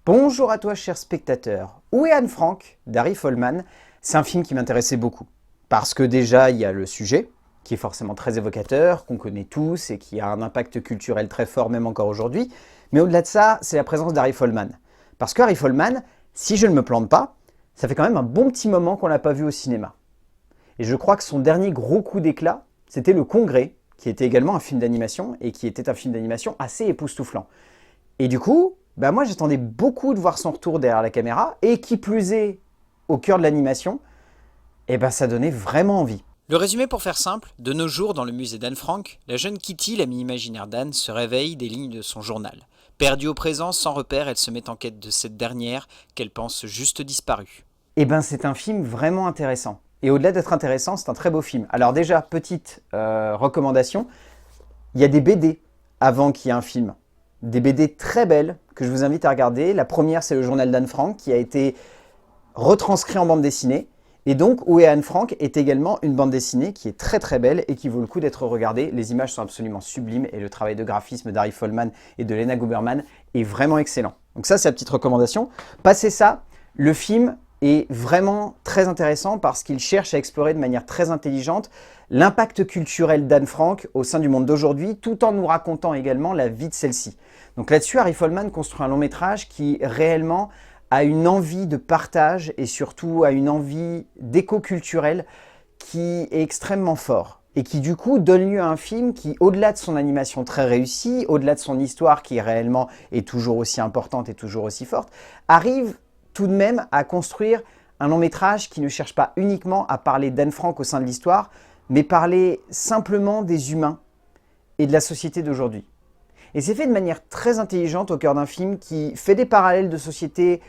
Bonjour à toi cher spectateur. Où est Anne Frank d'Harry Folman? C'est un film qui m'intéressait beaucoup. Parce que déjà il y a le sujet, qui est forcément très évocateur, qu'on connaît tous et qui a un impact culturel très fort même encore aujourd'hui. Mais au-delà de ça, c'est la présence d'Harry Folman. Parce que Harry Folman, si je ne me plante pas, ça fait quand même un bon petit moment qu'on ne l'a pas vu au cinéma. Et je crois que son dernier gros coup d'éclat, c'était Le Congrès, qui était également un film d'animation et qui était un film d'animation assez époustouflant. Et du coup, moi j'attendais beaucoup de voir son retour derrière la caméra, et qui plus est, au cœur de l'animation, ça donnait vraiment envie. Le résumé pour faire simple, de nos jours dans le musée d'Anne Frank, la jeune Kitty, l'amie imaginaire d'Anne, se réveille des lignes de son journal. Perdue au présent, sans repère, elle se met en quête de cette dernière qu'elle pense juste disparue. C'est un film vraiment intéressant. Et au-delà d'être intéressant, c'est un très beau film. Alors déjà, petite recommandation, il y a des BD avant qu'il y ait un film. Des BD très belles que je vous invite à regarder. La première, c'est le journal d'Anne Frank qui a été retranscrit en bande dessinée. Et donc, Où est Anne Frank est également une bande dessinée qui est très très belle et qui vaut le coup d'être regardée. Les images sont absolument sublimes et le travail de graphisme d'Harry Folman et de Lena Guberman est vraiment excellent. Donc ça, c'est la petite recommandation. Passé ça, le film est vraiment très intéressant parce qu'il cherche à explorer de manière très intelligente l'impact culturel d'Anne Frank au sein du monde d'aujourd'hui, tout en nous racontant également la vie de celle-ci. Donc là-dessus, Harry Folman construit un long métrage qui réellement a une envie de partage et surtout a une envie d'éco-culturel qui est extrêmement fort et qui du coup donne lieu à un film qui, au-delà de son animation très réussie, au-delà de son histoire qui réellement est toujours aussi importante et toujours aussi forte, arrive tout de même à construire un long métrage qui ne cherche pas uniquement à parler d'Anne Frank au sein de l'histoire, mais parler simplement des humains et de la société d'aujourd'hui. Et c'est fait de manière très intelligente au cœur d'un film qui fait des parallèles de société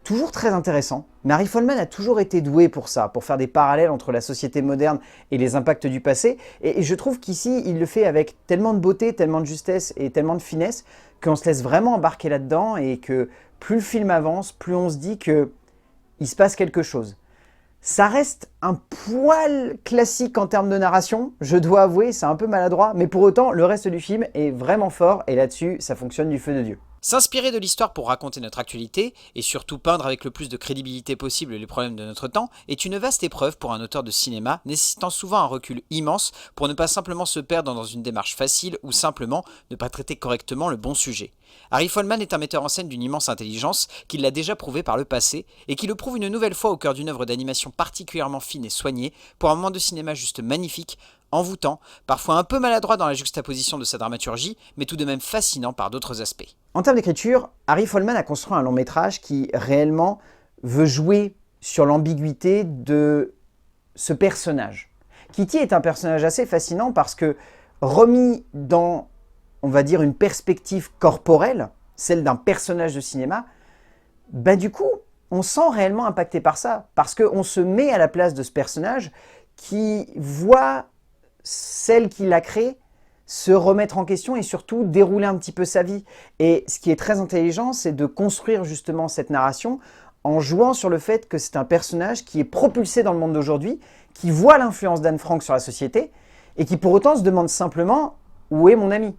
toujours très intéressants. Mais Harry Folman a toujours été doué pour ça, pour faire des parallèles entre la société moderne et les impacts du passé. Et je trouve qu'ici, il le fait avec tellement de beauté, tellement de justesse et tellement de finesse qu'on se laisse vraiment embarquer là-dedans et que plus le film avance, plus on se dit qu'il se passe quelque chose. Ça reste un poil classique en termes de narration, je dois avouer, c'est un peu maladroit, mais pour autant, le reste du film est vraiment fort et là-dessus, ça fonctionne du feu de Dieu. S'inspirer de l'histoire pour raconter notre actualité, et surtout peindre avec le plus de crédibilité possible les problèmes de notre temps, est une vaste épreuve pour un auteur de cinéma, nécessitant souvent un recul immense pour ne pas simplement se perdre dans une démarche facile ou simplement ne pas traiter correctement le bon sujet. Harry Folman est un metteur en scène d'une immense intelligence, qui l'a déjà prouvé par le passé, et qui le prouve une nouvelle fois au cœur d'une œuvre d'animation particulièrement fine et soignée, pour un moment de cinéma juste magnifique, envoûtant, parfois un peu maladroit dans la juxtaposition de sa dramaturgie, mais tout de même fascinant par d'autres aspects. En termes d'écriture, Harry Folman a construit un long métrage qui réellement veut jouer sur l'ambiguïté de ce personnage. Kitty est un personnage assez fascinant parce que remis dans, on va dire, une perspective corporelle, celle d'un personnage de cinéma, du coup, on se sent réellement impacté par ça, parce qu'on se met à la place de ce personnage qui voit celle qui l'a créé se remettre en question et surtout dérouler un petit peu sa vie. Et ce qui est très intelligent, c'est de construire justement cette narration en jouant sur le fait que c'est un personnage qui est propulsé dans le monde d'aujourd'hui, qui voit l'influence d'Anne Frank sur la société et qui pour autant se demande simplement « Où est mon ami ?»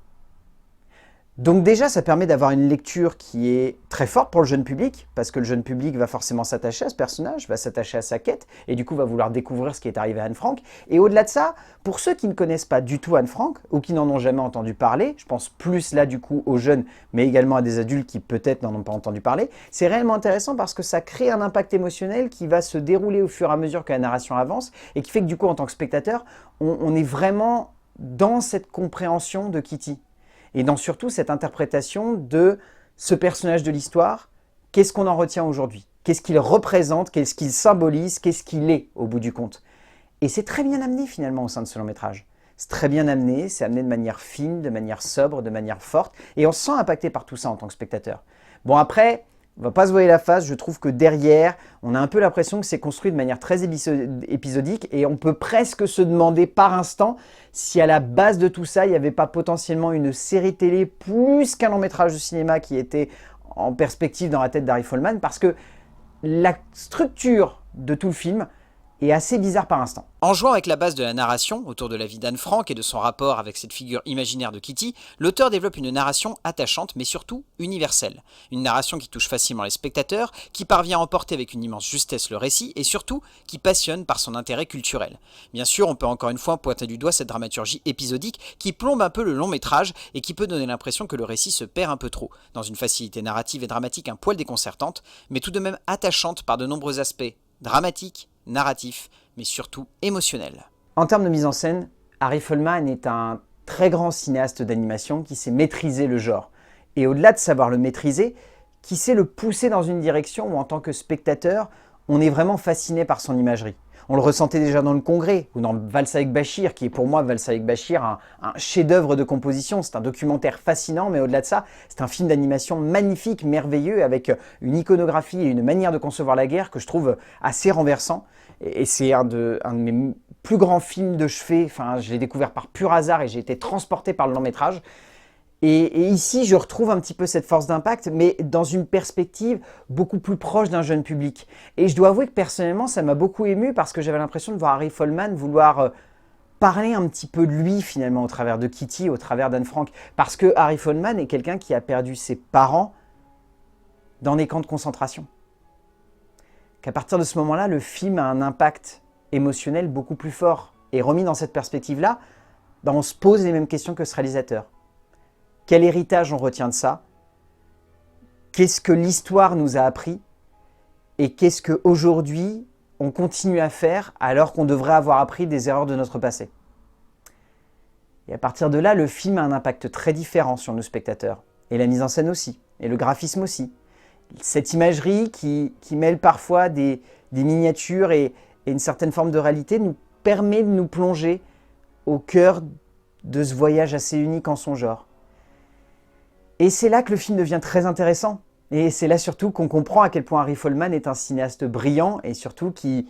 Donc déjà, ça permet d'avoir une lecture qui est très forte pour le jeune public, parce que le jeune public va forcément s'attacher à ce personnage, va s'attacher à sa quête, et du coup va vouloir découvrir ce qui est arrivé à Anne Frank. Et au-delà de ça, pour ceux qui ne connaissent pas du tout Anne Frank, ou qui n'en ont jamais entendu parler, je pense plus là du coup aux jeunes, mais également à des adultes qui peut-être n'en ont pas entendu parler, c'est réellement intéressant parce que ça crée un impact émotionnel qui va se dérouler au fur et à mesure que la narration avance, et qui fait que du coup en tant que spectateur, on est vraiment dans cette compréhension de Kitty. Et dans surtout cette interprétation de ce personnage de l'histoire, qu'est-ce qu'on en retient aujourd'hui? Qu'est-ce qu'il représente? Qu'est-ce qu'il symbolise? Qu'est-ce qu'il est au bout du compte? Et c'est très bien amené finalement au sein de ce long métrage. C'est très bien amené, c'est amené de manière fine, de manière sobre, de manière forte, et on se sent impacté par tout ça en tant que spectateur. Bon après, on va pas se voiler la face, je trouve que derrière, on a un peu l'impression que c'est construit de manière très épisodique et on peut presque se demander par instant si à la base de tout ça, il n'y avait pas potentiellement une série télé plus qu'un long métrage de cinéma qui était en perspective dans la tête d'Harry Folman, parce que la structure de tout le film et assez bizarre par instant. En jouant avec la base de la narration, autour de la vie d'Anne Frank et de son rapport avec cette figure imaginaire de Kitty, l'auteur développe une narration attachante mais surtout universelle. Une narration qui touche facilement les spectateurs, qui parvient à emporter avec une immense justesse le récit et surtout qui passionne par son intérêt culturel. Bien sûr, on peut encore une fois pointer du doigt cette dramaturgie épisodique qui plombe un peu le long métrage et qui peut donner l'impression que le récit se perd un peu trop, dans une facilité narrative et dramatique un poil déconcertante, mais tout de même attachante par de nombreux aspects dramatiques, narratifs, mais surtout émotionnel. En termes de mise en scène, Harry Folman est un très grand cinéaste d'animation qui sait maîtriser le genre. Et au-delà de savoir le maîtriser, qui sait le pousser dans une direction où en tant que spectateur, on est vraiment fasciné par son imagerie. On le ressentait déjà dans Le Congrès ou dans Valse avec Bachir, qui est pour moi, Valse avec Bachir, un chef-d'œuvre de composition. C'est un documentaire fascinant, mais au-delà de ça, c'est un film d'animation magnifique, merveilleux, avec une iconographie et une manière de concevoir la guerre que je trouve assez renversant. Et c'est un de mes plus grands films de chevet. Enfin, je l'ai découvert par pur hasard et j'ai été transporté par le long-métrage. Et ici, je retrouve un petit peu cette force d'impact, mais dans une perspective beaucoup plus proche d'un jeune public. Et je dois avouer que personnellement, ça m'a beaucoup ému parce que j'avais l'impression de voir Harry Folman vouloir parler un petit peu de lui finalement au travers de Kitty, au travers d'Anne Frank. Parce que Harry Folman est quelqu'un qui a perdu ses parents dans des camps de concentration. Qu'à partir de ce moment-là, le film a un impact émotionnel beaucoup plus fort. Et remis dans cette perspective-là, on se pose les mêmes questions que ce réalisateur. Quel héritage on retient de ça? Qu'est-ce que l'histoire nous a appris? Et qu'est-ce qu'aujourd'hui on continue à faire alors qu'on devrait avoir appris des erreurs de notre passé? Et à partir de là, le film a un impact très différent sur nos spectateurs. Et la mise en scène aussi, et le graphisme aussi. Cette imagerie qui mêle parfois des miniatures et une certaine forme de réalité nous permet de nous plonger au cœur de ce voyage assez unique en son genre. Et c'est là que le film devient très intéressant. Et c'est là surtout qu'on comprend à quel point Harry Folman est un cinéaste brillant et surtout qui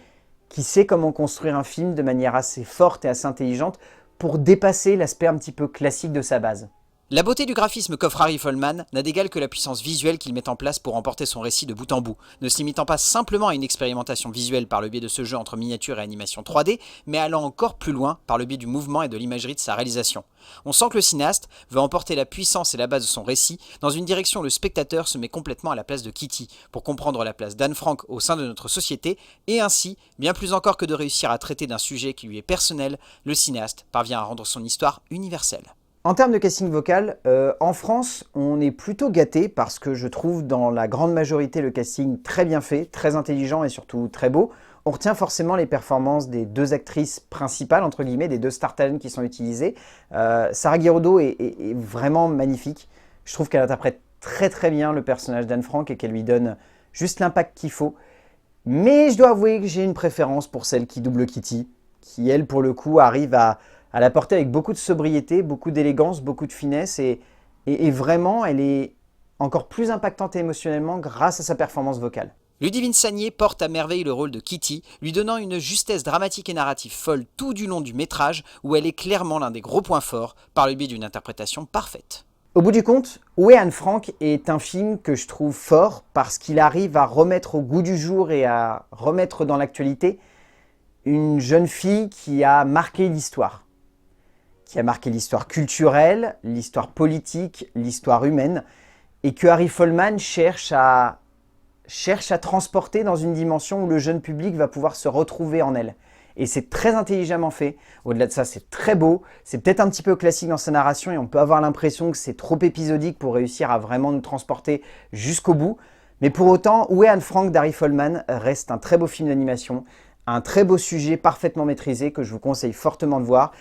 sait comment construire un film de manière assez forte et assez intelligente pour dépasser l'aspect un petit peu classique de sa base. La beauté du graphisme qu'offre Harry Folman n'a d'égal que la puissance visuelle qu'il met en place pour emporter son récit de bout en bout, ne se limitant pas simplement à une expérimentation visuelle par le biais de ce jeu entre miniature et animation 3D, mais allant encore plus loin par le biais du mouvement et de l'imagerie de sa réalisation. On sent que le cinéaste veut emporter la puissance et la base de son récit dans une direction où le spectateur se met complètement à la place de Kitty, pour comprendre la place d'Anne Frank au sein de notre société, et ainsi, bien plus encore que de réussir à traiter d'un sujet qui lui est personnel, le cinéaste parvient à rendre son histoire universelle. En termes de casting vocal, en France, on est plutôt gâté parce que je trouve dans la grande majorité le casting très bien fait, très intelligent et surtout très beau. On retient forcément les performances des deux actrices principales, entre guillemets, des deux star talents qui sont utilisées. Sarah Giraudot est vraiment magnifique. Je trouve qu'elle interprète très très bien le personnage d'Anne Frank et qu'elle lui donne juste l'impact qu'il faut. Mais je dois avouer que j'ai une préférence pour celle qui double Kitty, qui elle pour le coup arrive à la porter avec beaucoup de sobriété, beaucoup d'élégance, beaucoup de finesse et vraiment elle est encore plus impactante émotionnellement grâce à sa performance vocale. Ludivine Sagnier porte à merveille le rôle de Kitty, lui donnant une justesse dramatique et narrative folle tout du long du métrage où elle est clairement l'un des gros points forts par le biais d'une interprétation parfaite. Au bout du compte, Où est Anne Frank est un film que je trouve fort parce qu'il arrive à remettre au goût du jour et à remettre dans l'actualité une jeune fille qui a marqué l'histoire. Qui a marqué l'histoire culturelle, l'histoire politique, l'histoire humaine, et que Harry Folman cherche à transporter dans une dimension où le jeune public va pouvoir se retrouver en elle. Et c'est très intelligemment fait. Au-delà de ça, c'est très beau. C'est peut-être un petit peu classique dans sa narration et on peut avoir l'impression que c'est trop épisodique pour réussir à vraiment nous transporter jusqu'au bout. Mais pour autant, Où est Anne Frank d'Harry Folman reste un très beau film d'animation, un très beau sujet parfaitement maîtrisé que je vous conseille fortement de voir.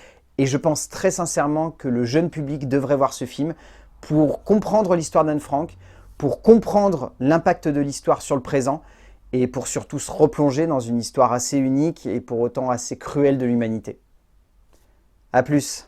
Et je pense très sincèrement que le jeune public devrait voir ce film pour comprendre l'histoire d'Anne Frank, pour comprendre l'impact de l'histoire sur le présent et pour surtout se replonger dans une histoire assez unique et pour autant assez cruelle de l'humanité. A plus.